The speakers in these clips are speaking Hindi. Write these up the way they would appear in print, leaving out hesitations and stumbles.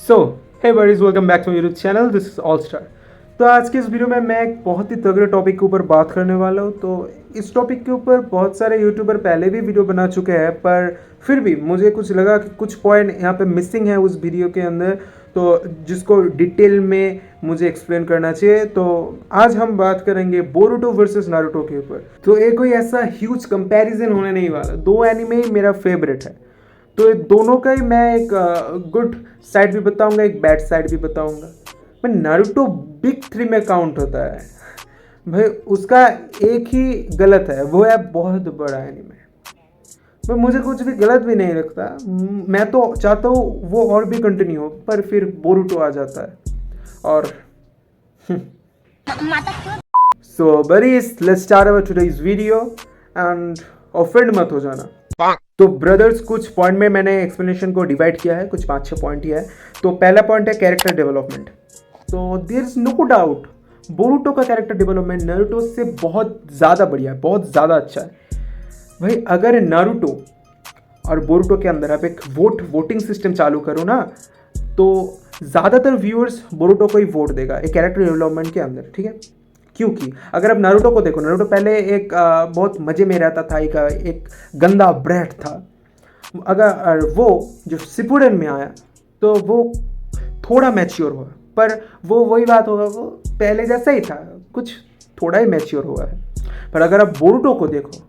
So hey buddies, welcome back to YouTube channel. This is all star. तो आज के इस वीडियो में मैं एक बहुत ही तगड़े टॉपिक के ऊपर बात करने वाला हूँ। तो इस टॉपिक के ऊपर बहुत सारे यूट्यूबर पहले भी वीडियो बना चुके हैं, पर फिर भी मुझे कुछ लगा कि कुछ पॉइंट यहाँ पे मिसिंग है उस वीडियो के अंदर, तो जिसको डिटेल में मुझे एक्सप्लेन करना चाहिए। तो आज हम बात करेंगे बोरुटो वर्सेस नारुतो के ऊपर। तो ये कोई ऐसा ह्यूज कंपैरिजन होने नहीं वाला, दो एनिमे ही मेरा फेवरेट है। तो ये दोनों का ही मैं एक गुड साइड भी बताऊंगा, एक बैड साइड भी बताऊंगा। पर नारुतो बिग 3 में काउंट होता है भाई, उसका एक ही गलत है, वो है बहुत बड़ा एनिमे। पर मुझे कुछ भी गलत भी नहीं लगता, मैं तो चाहता हूँ वो और भी कंटिन्यू हो, पर फिर बोरुटो आ जाता है और सो बरीज, let's start our today's video and offend मत हो जाना। तो ब्रदर्स, कुछ पॉइंट में मैंने एक्सप्लेनेशन को डिवाइड किया है, कुछ 5-6 पॉइंट ही है। तो पहला पॉइंट है कैरेक्टर डेवलपमेंट। तो there is no doubt Boruto का कैरेक्टर डेवलपमेंट नारुतो से बहुत ज़्यादा बढ़िया है, बहुत ज़्यादा अच्छा है भाई। अगर नारुतो और बोरुटो के अंदर आप एक वोटिंग सिस्टम चालू करो ना, तो ज़्यादातर व्यूअर्स बोरुटो को ही वोट देगा एक कैरेक्टर डेवलपमेंट के अंदर, ठीक है। क्योंकि अगर आप नारुतो को देखो, नारुतो पहले एक बहुत मज़े में रहता था, एक गंदा ब्रैट था। अगर वो जो शिपुडेन में आया तो वो थोड़ा मैच्योर हुआ, पर वो वही बात होगा, वो पहले जैसा ही था, कुछ थोड़ा ही मैच्योर हुआ है। पर अगर आप बोरुटो को देखो,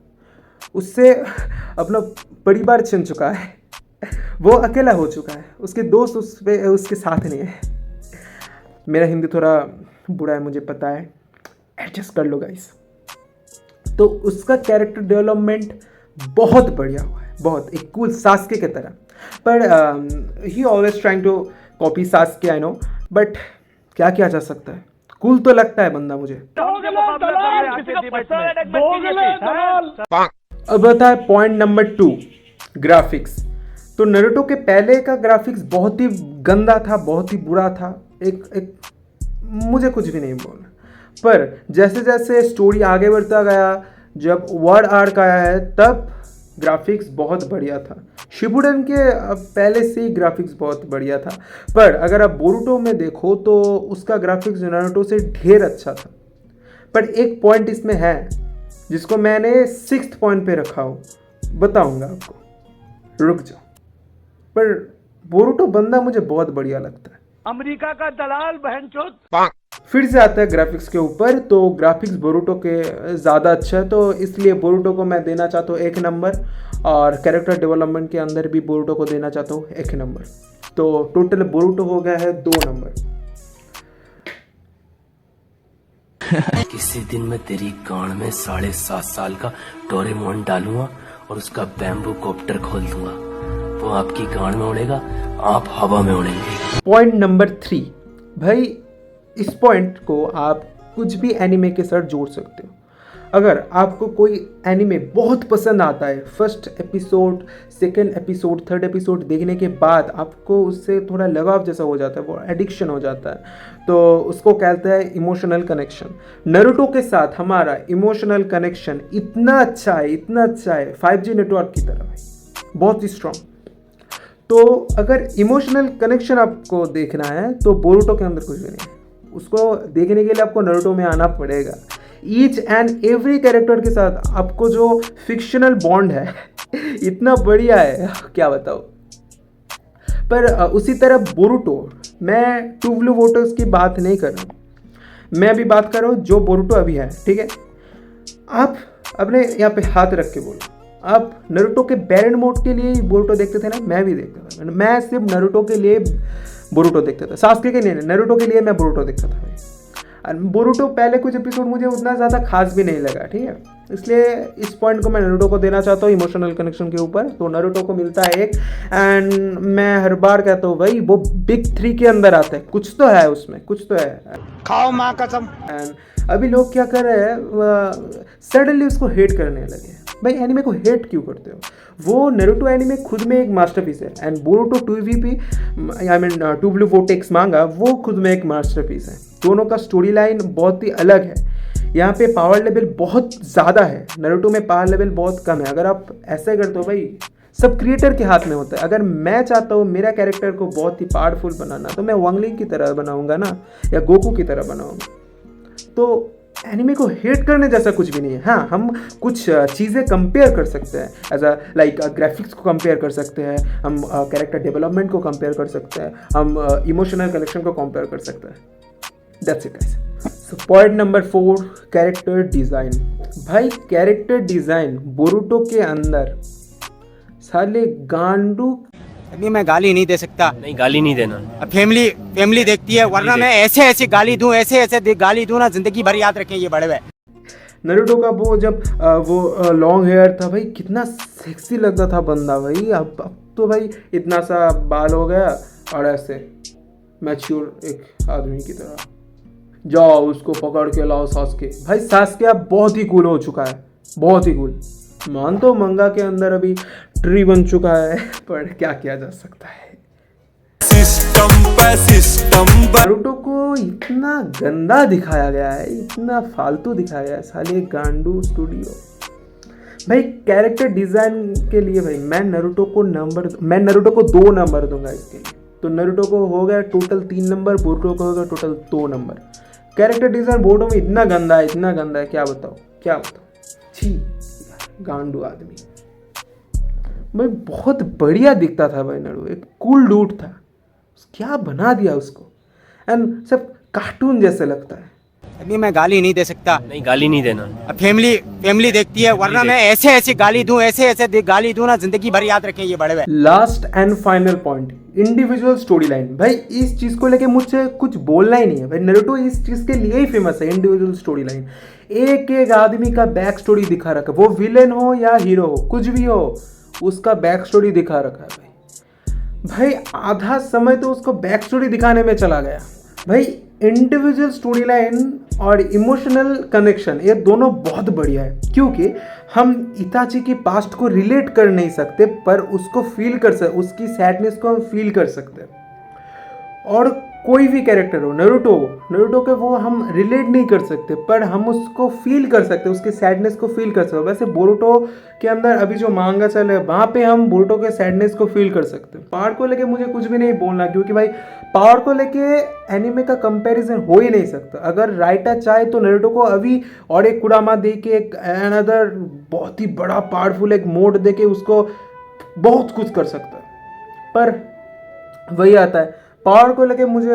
उससे अपना परिवार छिन चुका है, वो अकेला हो चुका है, उसके दोस्त उसके साथ नहीं है। मेरा हिंदी थोड़ा बुरा है, मुझे पता है, एडजस्ट कर लो गाइस। तो उसका कैरेक्टर डेवलपमेंट बहुत बढ़िया हुआ है, बहुत एक कूल सास्के की तरह। पर he always trying to copy Sasuke, I know, but क्या किया जा सकता है, कूल तो लगता है बंदा मुझे। अब आता है पॉइंट नंबर 2, ग्राफिक्स। तो नारुतो के पहले का ग्राफिक्स बहुत ही गंदा था, बहुत ही बुरा था, एक मुझे कुछ भी नहीं बोलना। पर जैसे जैसे स्टोरी आगे बढ़ता गया, जब वर्ड आर्क आया है, तब ग्राफिक्स बहुत बढ़िया था। शिपुडेन के पहले से ही ग्राफिक्स बहुत बढ़िया था। पर अगर आप बोरुटो में देखो तो उसका ग्राफिक्स नारुतो से ढेर अच्छा था। पर एक पॉइंट इसमें है जिसको मैंने 6th पॉइंट पे रखा हो, बताऊंगा आपको, रुक जाओ। पर बोरुटो बंदा मुझे बहुत बढ़िया लगता है, अमेरिका का दलाल बहनचोद। फिर से आता है ग्राफिक्स के ऊपर। तो ग्राफिक्स बोरुटो के ज़्यादा अच्छा है, तो इसलिए बोरुटो को मैं देना चाहता हूँ 1 नंबर, और कैरेक्टर डेवलपमेंट के अंदर भी बोरुटो को देना चाहता हूँ 1 नंबर। तो टोटल बोरुटो हो गया है 2 नंबर। किसी दिन मैं तेरी गांड में 7.5 साल का डोरेमोन डालूंगा और उसका बैम्बू कॉप्टर खोल दूंगा। वो आपकी गांड में उड़ेगा, आप हवा में उड़ेंगे। पॉइंट नंबर 3 भाई, इस पॉइंट को आप कुछ भी एनिमे के साथ जोड़ सकते हो। अगर आपको कोई एनिमे बहुत पसंद आता है, first episode, second episode, third episode देखने के बाद आपको उससे थोड़ा लगाव जैसा हो जाता है, वो एडिक्शन हो जाता है, तो उसको कहते हैं इमोशनल कनेक्शन। नारुतो के साथ हमारा इमोशनल कनेक्शन इतना अच्छा है, इतना अच्छा है, 5G नेटवर्क की तरह है, बहुत ही स्ट्रॉन्ग। तो अगर इमोशनल कनेक्शन आपको देखना है तो बोरुटो के अंदर कुछ भी नहीं है। उसको देखने के लिए आपको नारुतो में आना पड़ेगा। ईच एंड एवरी कैरेक्टर के साथ आपको जो फिक्शनल बॉन्ड है इतना बढ़िया है, क्या बताओ। पर उसी तरह बोरुटो, मैं टू ब्लू वोटर्स की बात नहीं कर रहा हूँ, मैं भी बात कर रहा हूँ जो बोरुटो अभी है, ठीक है। आप अपने यहाँ पे हाथ रख के बोलो, आप नारुतो के बैरन मोड के लिए बोरुटो देखते थे ना? मैं भी देखता था, मैं सिर्फ नारुतो के लिए बोरुटो देखता था, सास्के के लिए नहीं, नारुतो के लिए मैं बोरुटो देखता था भाई। बोरुटो पहले कुछ एपिसोड मुझे उतना ज़्यादा खास भी नहीं लगा, ठीक है, इसलिए इस पॉइंट को मैं नारुतो को देना चाहता हूँ इमोशनल कनेक्शन के ऊपर। तो नारुतो को मिलता है 1, एंड मैं हर बार कहता हूँ भाई वो बिग 3 के अंदर आता है, कुछ तो है उसमें, कुछ तो है, खाओ माँ कसम। एंड अभी लोग क्या कर रहे हैं, सडनली उसको हेट करने लगे। भाई एनिमे को हेट क्यों करते हो? वो नारुतो एनिमे खुद में एक मास्टरपीस है, and Boruto 2VP, I mean two blue vortex manga, वो खुद में एक मास्टरपीस है। दोनों का स्टोरी लाइन बहुत ही अलग है। यहाँ पे पावर लेवल बहुत ज़्यादा है, नारुतो में पावर लेवल बहुत कम है। अगर आप ऐसे करते हो भाई, सब क्रिएटर के हाथ में होता है। अगर मैं चाहता हूँ मेरा कैरेक्टर को बहुत ही पावरफुल बनाना, तो मैं वांगलिंग की तरह बनाऊंगा ना, या गोकू की तरह बनाऊंगा। तो एनिमे को हेट करने जैसा कुछ भी नहीं है। हाँ, हम कुछ चीज़ें कंपेयर कर सकते हैं, एज अ लाइक ग्राफिक्स को कंपेयर कर सकते हैं, हम कैरेक्टर डेवलपमेंट को कंपेयर कर सकते हैं, हम इमोशनल कनेक्शन को कंपेयर कर सकते हैं। That's it guys. So point number 4, character design. भाई कैरेक्टर डिज़ाइन बोरुटो के अंदर साले गांडू। अभी मैं गाली नहीं दे सकता, नहीं, गाली नहीं देना। अब फैमिली देखती है, वरना मैं ऐसे गाली दूं, ऐसे गाली दूं ना, जिंदगी भर याद रखें ये बड़े हुए। नरूटो का वो जब वो लॉन्ग हेयर था भाई, कितना सेक्सी लगता था बंदा भाई। अब तो भाई इतना सा बाल हो गया और ऐसे मैच्योर एक आदमी की तरह। जाओ उसको पकड़ के लाओ सास्के। भाई सास्के अब बहुत ही कूल हो चुका है, बहुत ही कूल। मान तो मंगा के अंदर अभी ट्री बन चुका है, पर क्या किया जा सकता है। नारुतो को इतना गंदा दिखाया गया है, इतना फालतू दिखाया गया है, साले गांडू स्टूडियो। भाई कैरेक्टर डिजाइन के लिए भाई मैं नारुतो को 2 नंबर दूंगा इसके लिए। तो नारुतो को हो गया टोटल 3 नंबर, बोरुटो को हो गया total 2 number. Character design Boruto में इतना गंदा है, क्या बताओ छी, गांडू आदमी। भाई बहुत बढ़िया दिखता था भाई नारुतो, एक कूल डूड था। क्या बना दिया उसको, एंड सब कार्टून जैसे लगता है। अभी मैं गाली नहीं दे सकता, नहीं, गाली नहीं देना। अब फैमिली देखती है, वरना मैं ऐसे गाली दूं, ऐसे गाली दूं ना, जिंदगी भर याद रखें ये बड़े हुए। Last and final point, individual story line. भाई इस चीज को लेके मुझे कुछ बोलना ही नहीं है भाई। नारुतो इस चीज के लिए ही फेमस है, इंडिविजुअल स्टोरी लाइन। एक आदमी का बैक स्टोरी दिखा रखा है, वो विलेन हो या हीरो हो, कुछ भी हो, उसका बैक स्टोरी दिखा रखा है भाई। आधा समय तो उसको बैक स्टोरी दिखाने में चला गया भाई। इंडिविजुअल स्टोरी लाइन और इमोशनल कनेक्शन, ये दोनों बहुत बढ़िया है, क्योंकि हम इताची की पास्ट को रिलेट कर नहीं सकते, पर उसको फील कर सकते, उसकी सैडनेस को हम फील कर सकते हैं। और कोई भी कैरेक्टर हो, नारुतो के वो हम रिलेट नहीं कर सकते, पर हम उसको फील कर सकते, उसकी सैडनेस को फील कर सकते। वैसे बोरुटो के अंदर अभी जो मांगा चल है, वहाँ पे हम बोरुटो के सैडनेस को फील कर सकते हैं। पावर को लेके मुझे कुछ भी नहीं बोलना, क्योंकि भाई पावर को लेके एनिमे का कंपैरिजन हो ही नहीं सकता। अगर राइटर चाहे तो नारुतो को अभी और एक कुरामा दे के, एक अनदर बहुत ही बड़ा पावरफुल एक मोड दे के उसको बहुत कुछ कर सकता है, पर वही आता है। पावर को लेके मुझे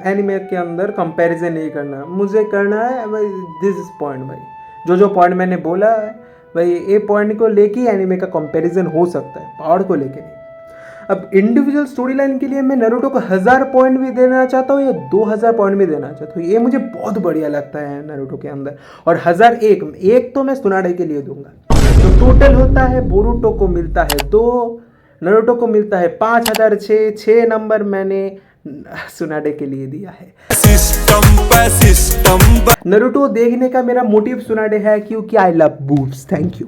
एनिमे के अंदर कंपैरिजन नहीं करना, मुझे करना है भाई दिस इज पॉइंट। भाई जो पॉइंट मैंने बोला है भाई, ये पॉइंट को लेके एनिमे का कंपैरिजन हो सकता है, पावर को लेके नहीं। अब इंडिविजुअल स्टोरी लाइन के लिए मैं नारुतो को 1000 पॉइंट भी देना चाहता हूँ या 2000 पॉइंट भी देना चाहता हूँ। ये मुझे बहुत बढ़िया लगता है नारुतो के अंदर। और 1001 तो मैं सुनाडे के लिए दूंगा। तो टोटल होता है, बोरुटो को मिलता है 2, नारुतो को मिलता है 5006। 6 नंबर मैंने सुनाडे के लिए दिया है। नारुतो देखने का मेरा मोटिव सुनाडे है, क्योंकि I love boobs. Thank you.